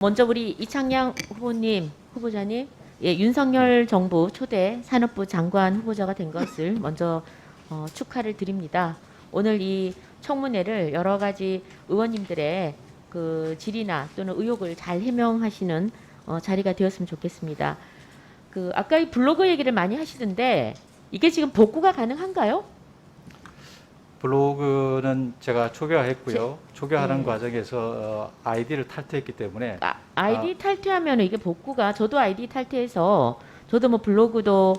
먼저 우리 이창양 후보자님, 예, 윤석열 정부 초대 산업부 장관 후보자가 된 것을 먼저 축하를 드립니다. 오늘 이 청문회를 여러 가지 의원님들의 그 질의나 또는 의혹을 잘 해명하시는 자리가 되었으면 좋겠습니다. 그 아까 이 블로그 얘기를 많이 하시던데 이게 지금 복구가 가능한가요? 블로그는 제가 초기화했고요. 초기화하는 네. 과정에서 아이디를 탈퇴했기 때문에 아이디 탈퇴하면 이게 복구가 저도 아이디 탈퇴해서 저도 뭐 블로그도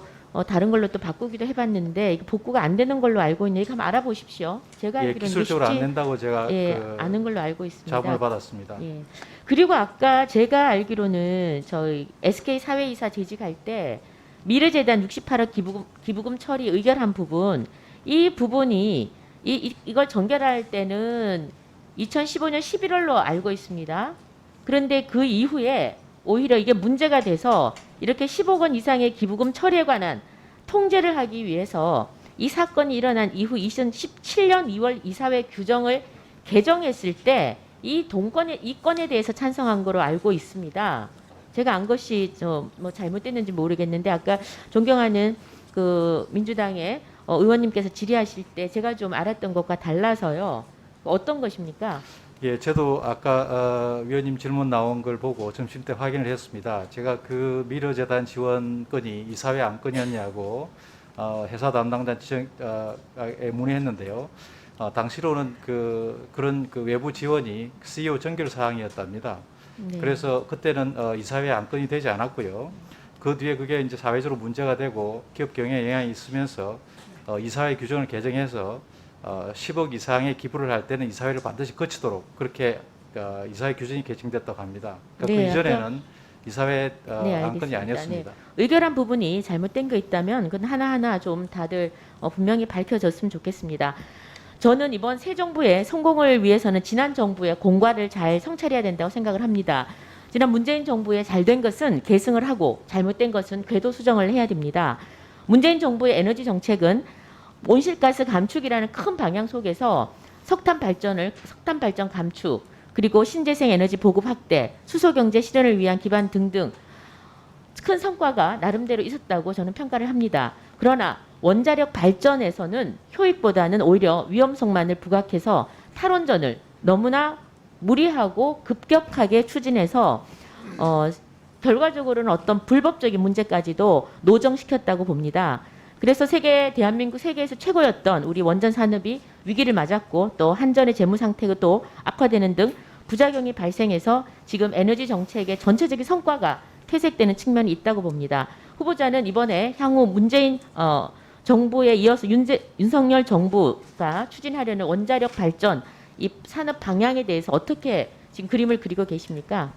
다른 걸로 또 바꾸기도 해봤는데 이게 복구가 안 되는 걸로 알고 있는데 이거 한번 알아보십시오. 제가 예, 알기로는 이게 기술적으로 안 쉽지 된다고 제가 예, 아는 걸로 알고 있습니다. 자문을 받았습니다. 예. 그리고 아까 제가 알기로는 저희 SK 사회이사 재직할 때 미래재단 68억 기부금 처리 의결한 부분 이 부분이 이걸 전결할 때는 2015년 11월로 알고 있습니다. 그런데 그 이후에 오히려 이게 문제가 돼서 이렇게 10억 원 이상의 기부금 처리에 관한 통제를 하기 위해서 이 사건이 일어난 이후 2017년 2월 이사회 규정을 개정했을 때 이 건에 대해서 찬성한 거로 알고 있습니다. 제가 안 것이 뭐 잘못됐는지 모르겠는데 아까 존경하는 그 민주당의 의원님께서 질의하실 때 제가 좀 알았던 것과 달라서요. 어떤 것입니까? 예, 저도 아까 위원님 질문 나온 걸 보고 점심 때 확인을 했습니다. 제가 그 미래재단 지원 건이 이사회 안건이었냐고 회사 담당자 지정에 문의했는데요. 당시로는 그런 외부 지원이 CEO 정결 사항이었답니다. 네. 그래서 그때는 이사회 안건이 되지 않았고요. 그 뒤에 그게 이제 사회적으로 문제가 되고 기업 경영에 영향이 있으면서 이사회 규정을 개정해서 10억 이상의 기부를 할 때는 이사회를 반드시 거치도록 그렇게 이사회 규정이 개정됐다고 합니다. 그러니까 네, 그 이전에는 이사회 안건이 알겠습니다. 아니었습니다. 네. 의결한 부분이 잘못된 거 있다면 그건 하나하나 좀 다들 분명히 밝혀졌으면 좋겠습니다. 저는 이번 새 정부의 성공을 위해서는 지난 정부의 공과를 잘 성찰해야 된다고 생각을 합니다. 지난 문재인 정부의 잘된 것은 계승을 하고 잘못된 것은 궤도 수정을 해야 됩니다. 문재인 정부의 에너지 정책은 온실가스 감축이라는 큰 방향 속에서 석탄 발전 감축, 그리고 신재생 에너지 보급 확대, 수소 경제 실현을 위한 기반 등등 큰 성과가 나름대로 있었다고 저는 평가를 합니다. 그러나 원자력 발전에서는 효익보다는 오히려 위험성만을 부각해서 탈원전을 너무나 무리하고 급격하게 추진해서 결과적으로는 어떤 불법적인 문제까지도 노정시켰다고 봅니다. 그래서 대한민국 세계에서 최고였던 우리 원전 산업이 위기를 맞았고 또 한전의 재무 상태가 또 악화되는 등 부작용이 발생해서 지금 에너지 정책의 전체적인 성과가 퇴색되는 측면이 있다고 봅니다. 후보자는 이번에 향후 문재인 정부에 이어서 윤석열 정부가 추진하려는 원자력 발전 이 산업 방향에 대해서 어떻게 지금 그림을 그리고 계십니까?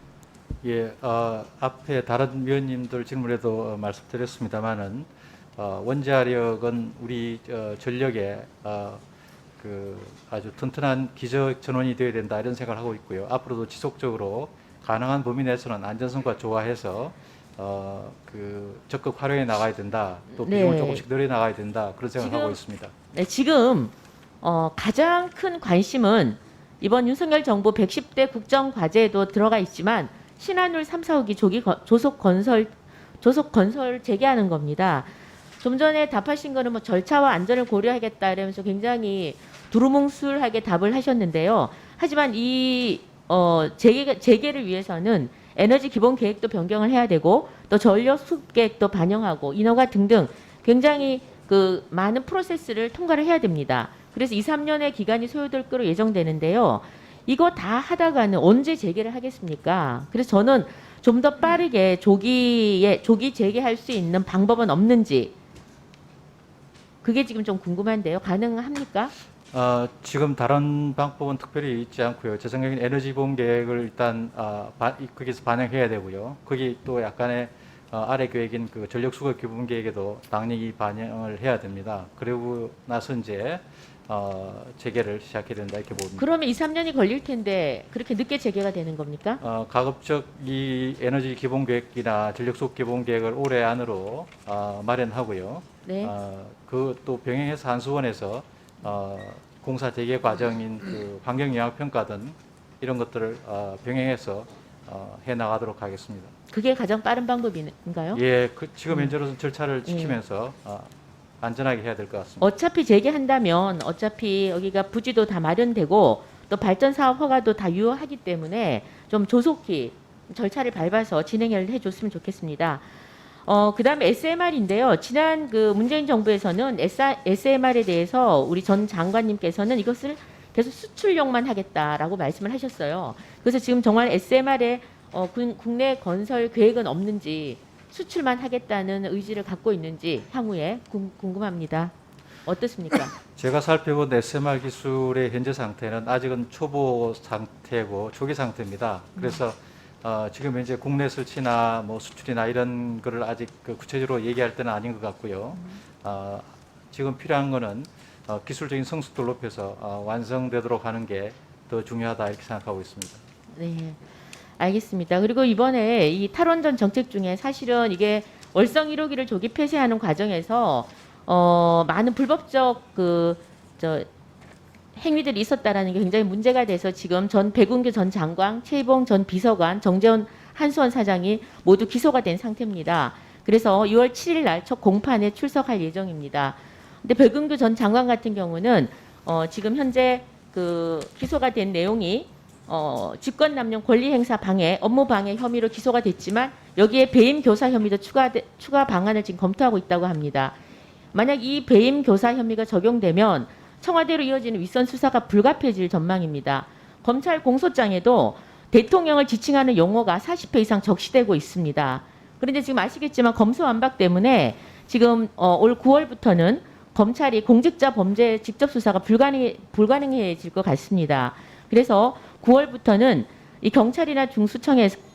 예, 앞에 다른 위원님들 질문에도 말씀드렸습니다만은 원자력은 우리 전력의 그 아주 튼튼한 기저 전원이 되어야 된다 이런 생각을 하고 있고요. 앞으로도 지속적으로 가능한 범위 내에서는 안전성과 조화해서 적극 활용해 나가야 된다. 또 비중을 네. 조금씩 늘려 나가야 된다. 그런 생각을 하고 지금 있습니다. 네, 지금 가장 큰 관심은 이번 윤석열 정부 110대 국정과제에도 들어가 있지만 신한울 3, 4호기 조속 건설 재개하는 겁니다. 좀 전에 답하신 거는 뭐 절차와 안전을 고려하겠다 이러면서 굉장히 두루뭉술하게 답을 하셨는데요. 하지만 이 재개를 위해서는 에너지 기본 계획도 변경을 해야 되고 또 전력 수급 계획도 반영하고 인허가 등등 굉장히 그 많은 프로세스를 통과를 해야 됩니다. 그래서 2, 3년의 기간이 소요될 거로 예정되는데요. 이거 다 하다가는 언제 재개를 하겠습니까? 그래서 저는 좀 더 빠르게 조기 재개할 수 있는 방법은 없는지 그게 지금 좀 궁금한데요. 가능합니까? 지금 다른 방법은 특별히 있지 않고요. 제 생각에는 에너지 보험 계획을 일단 거기서 반영해야 되고요. 거기 또 약간의 아래 계획인 그 전력 수급 기본 계획에도 당연히 반영을 해야 됩니다. 그리고 나서 이제 재개를 시작해야 된다 이렇게 봅니다. 그러면 2, 3년이 걸릴 텐데 그렇게 늦게 재개가 되는 겁니까? 가급적 이 에너지 기본 계획이나 전력 수급 기본 계획을 올해 안으로 마련하고요. 네. 그 또 병행해서 한수원에서 공사 재개 과정인 그 환경 영향 평가 등 이런 것들을 병행해서 해 나가도록 하겠습니다. 그게 가장 빠른 방법인가요? 예, 지금 현재로서는 절차를 지키면서 안전하게 해야 될 것 같습니다. 어차피 재개한다면 어차피 여기가 부지도 다 마련되고 또 발전 사업 허가도 다 유효하기 때문에 좀 조속히 절차를 밟아서 진행을 해줬으면 좋겠습니다. 그다음에 SMR인데요. 지난 그 문재인 정부에서는 SMR에 대해서 우리 전 장관님께서는 이것을 계속 수출용만 하겠다라고 말씀을 하셨어요. 그래서 지금 정말 SMR에 국내 건설 계획은 없는지 수출만 하겠다는 의지를 갖고 있는지 향후에 궁금합니다. 어떻습니까? 제가 살펴본 SMR 기술의 현재 상태는 아직은 초보 상태고 초기 상태입니다. 그래서 지금 현재 국내 설치나 뭐 수출이나 이런 거를 아직 구체적으로 얘기할 때는 아닌 것 같고요. 지금 필요한 거는 기술적인 성숙도를 높여서 완성되도록 하는 게 더 중요하다 이렇게 생각하고 있습니다. 네, 알겠습니다. 그리고 이번에 이 탈원전 정책 중에 사실은 이게 월성 1호기를 조기 폐쇄하는 과정에서 많은 불법적 행위들이 있었다라는 게 굉장히 문제가 돼서 지금 전 백운규 전 장관, 최이봉 전 비서관, 정재원 한수원 사장이 모두 기소가 된 상태입니다. 그래서 6월 7일 날 첫 공판에 출석할 예정입니다. 근데 백운규 전 장관 같은 경우는 지금 현재 그 기소가 된 내용이 직권남용 권리행사 방해, 업무 방해 혐의로 기소가 됐지만 여기에 배임 교사 혐의도 추가 방안을 지금 검토하고 있다고 합니다. 만약 이 배임 교사 혐의가 적용되면 청와대로 이어지는 윗선 수사가 불가피해질 전망입니다. 검찰 공소장에도 대통령을 지칭하는 용어가 40회 이상 적시되고 있습니다. 그런데 지금 아시겠지만 검수완박 때문에 지금 올 9월부터는 검찰이 공직자 범죄 직접 수사가 불가능해질 것 같습니다. 그래서 9월부터는 이 경찰이나 중수청에서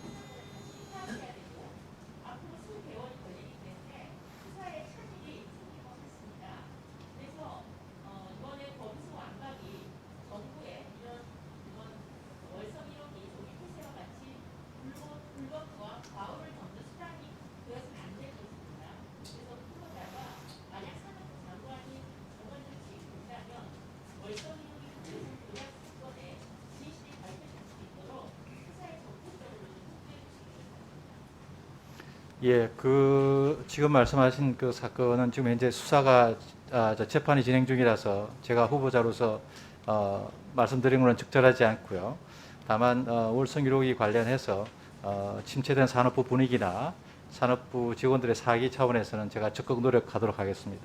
예, 지금 말씀하신 그 사건은 지금 현재 수사가 재판이 진행 중이라서 제가 후보자로서 말씀드린 것은 적절하지 않고요. 다만 월성 1호기 관련해서 침체된 산업부 분위기나 산업부 직원들의 사기 차원에서는 제가 적극 노력하도록 하겠습니다.